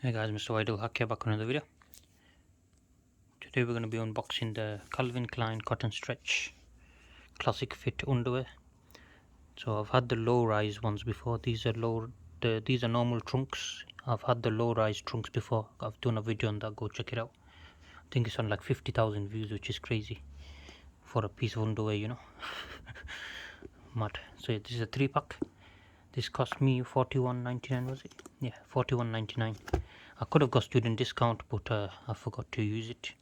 Hey guys, MrWaheedulHaque back on another video. Today we're going to be unboxing the Calvin Klein cotton stretch classic fit underwear. So I've had the low rise ones before. These are these are normal trunks. I've had the low rise trunks before. I've done a video on that. Go check it out. I think it's on like 50,000 views, which is crazy for a piece of underwear, you know. Mad. So this is a 3-pack. This cost me $41.99, was it? Yeah, $41.99. I could have got student discount, but I forgot to use it,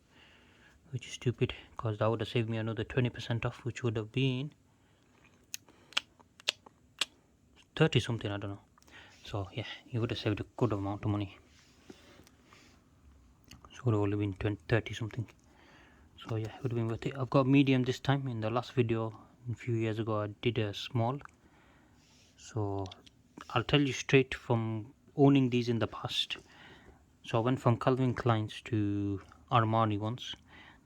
which is stupid, because that would have saved me another 20% off, which would have been 30 something, I don't know. So yeah, you would have saved a good amount of money. So it would have only been 30 something. So yeah, it would have been worth it. I've got medium this time. In the last video a few years ago I did a small. So I'll tell you straight from owning these in the past. So I went from Calvin Klein's to Armani ones.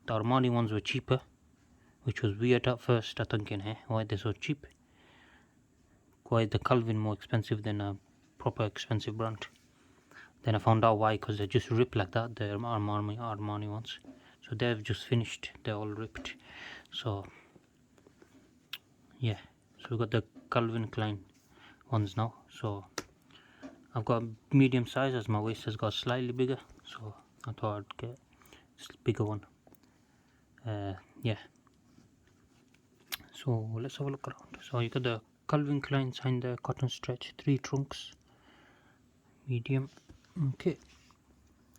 The Armani ones were cheaper, which was weird at first. I thinking, hey, why they're so cheap? Why is the Calvin more expensive than a proper expensive brand? Then I found out why, because they just rip like that, the Armani ones. So they've just finished, they're all ripped. So yeah, so we've got the Calvin Klein ones now. So I've got medium size, as my waist has got slightly bigger, so I thought I'd get a bigger one. Yeah, so let's have a look around. So you got the Calvin Klein signed the cotton stretch, 3 trunks, medium. Okay,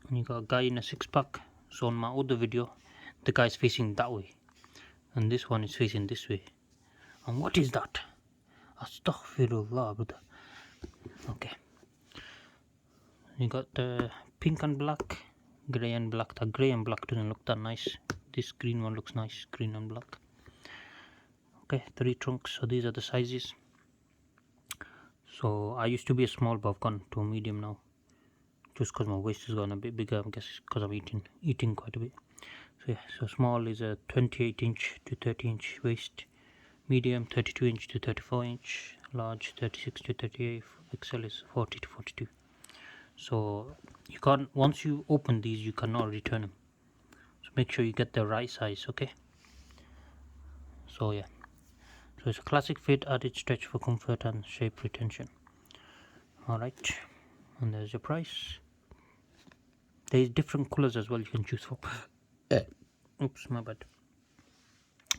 and you got a guy in a 6-pack. So on my other video the guy is facing that way and this one is facing this way. And what is that? Astaghfirullah, brother. Okay, you got the pink and black, grey and black. The grey and black doesn't look that nice. This green one looks nice, green and black. Okay, 3 trunks. So these are the sizes. So I used to be a small, but I've gone to a medium now, just because my waist has gotten a bit bigger. I guess because I'm eating quite a bit. So yeah, so small is a 28 inch to 30 inch waist, medium 32 inch to 34 inch, large 36 to 38, XL is 40 to 42. So you can't, once you open these you cannot return them, so make sure you get the right size. Okay, so yeah, so it's a classic fit, added stretch for comfort and shape retention. Alright, and there's your price. There's different colors as well you can choose from. Oops, my bad.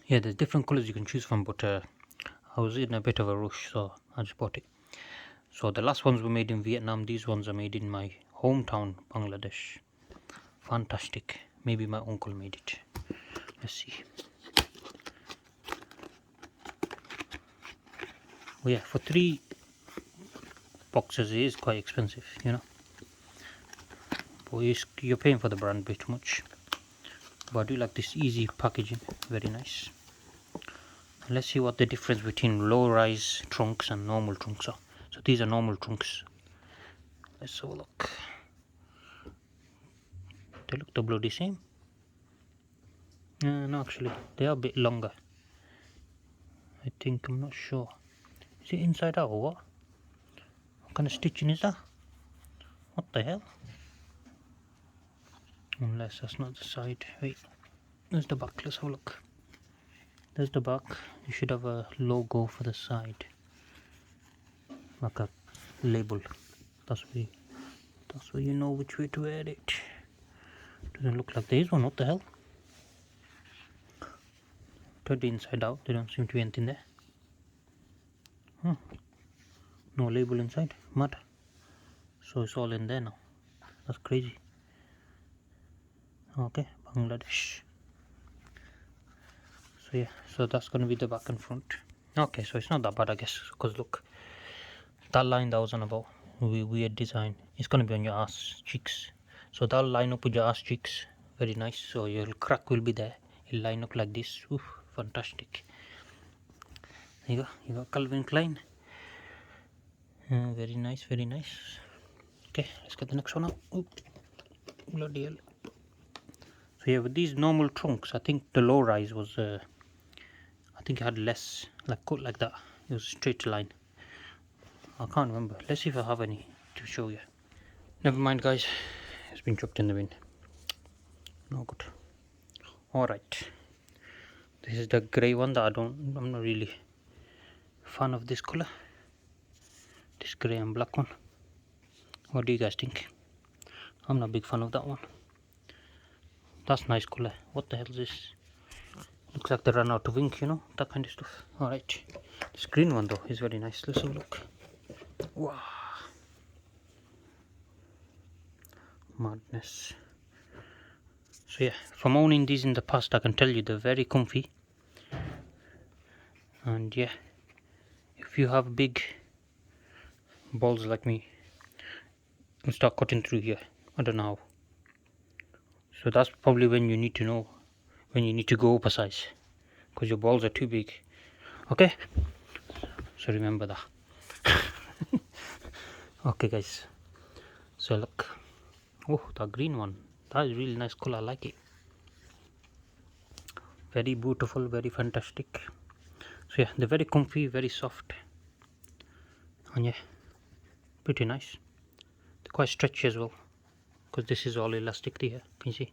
Yeah, there's different colors you can choose from, but I was in a bit of a rush, so I just bought it. So the last ones were made in Vietnam. These ones are made in my hometown, Bangladesh. Fantastic. Maybe my uncle made it. Let's see. Oh yeah, for 3 boxes it is quite expensive, you know. But you're paying for the brand a bit much. But I do like this easy packaging, very nice. Let's see what the difference between low rise trunks and normal trunks are. So these are normal trunks. Let's have a look. They look the bloody same. No, actually they are a bit longer, I think. I'm not sure. Is it inside out or what? What kind of stitching is that? What the hell? Unless that's not the side. Wait, there's the back. Let's have a look. There's the back. You should have a logo for the side, like a label. That's where you know which way to wear it. Doesn't look like there is one. What the hell? Turn the inside out. There don't seem to be anything there. No label inside. Mad. So it's all in there now. That's crazy. Okay, Bangladesh. So yeah, so that's gonna be the back and front. Okay, so it's not that bad, I guess, because look, that line that was on about weird design, it's gonna be on your ass cheeks. So that'll line up with your ass cheeks. Very nice. So your crack will be there. It'll line up like this. Oof, fantastic. There you go. You got Calvin Klein. Very nice, very nice. Okay, let's get the next one up. Oop, bloody hell. So yeah, with these normal trunks, I think the low rise was I think it had less, like cut like that. It was a straight line. I can't remember. Let's see if I have any to show you. Never mind, guys. It's been chucked in the bin. No good. Alright. This is the grey one that I'm not really fan of this colour. This grey and black one. What do you guys think? I'm not a big fan of that one. That's nice colour. What the hell is this? Looks like they ran out of ink, you know, that kind of stuff. Alright. This green one though is very nice. Let's have a look. Wow. Madness. So yeah, from owning these in the past, I can tell you they're very comfy. And yeah, if you have big balls like me, you start cutting through here. I don't know how. So that's probably when you need to know when you need to go up a size, because your balls are too big. Okay, so remember that. Okay guys, so look, oh, the green one, that is really nice color. I like it. Very beautiful, very fantastic. So yeah, they're very comfy, very soft, and yeah, pretty nice. They're quite stretchy as well, because this is all elastic here. Can you see?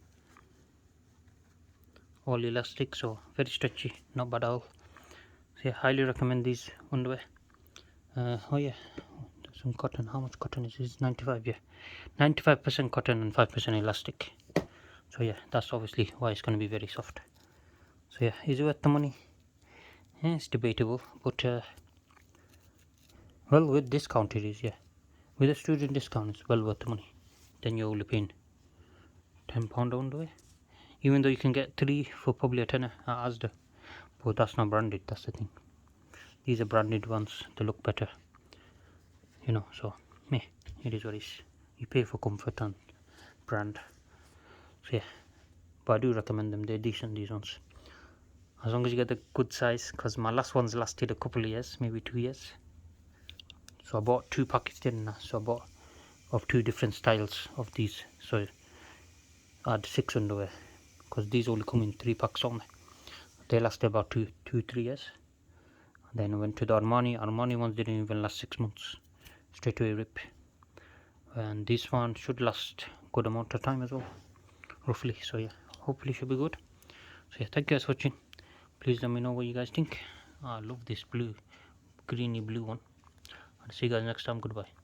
All elastic, so very stretchy, not bad at all. So yeah, highly recommend these underwear. Oh yeah, there's some cotton. How much cotton is this? 95. Yeah, 95% cotton and 5% elastic. So yeah, that's obviously why it's going to be very soft. So yeah, is it worth the money? Yeah, it's debatable, but well, with discount it is. Yeah, with a student discount it's well worth the money. Then you're only paying £10 underwear, even though you can get 3 for probably a tenner at Asda, but that's not branded. That's the thing. These are branded ones. They look better, you know. So yeah, it is what it is. You pay for comfort and brand. So yeah, but I do recommend them. They're decent, these ones, as long as you get the good size, because my last ones lasted a couple of years, maybe 2 years. So I bought 2 packets in, so I bought of 2 different styles of these. So I had 6 underwear, because these only come in 3 packs only. They lasted about 3 years. Then I went to the Armani ones didn't even last 6 months, straight away rip. And this one should last good amount of time as well, roughly. So yeah, hopefully should be good. So yeah, thank you guys for watching. Please let me know what you guys think. I love this blue, greeny blue one. I'll see you guys next time. Goodbye.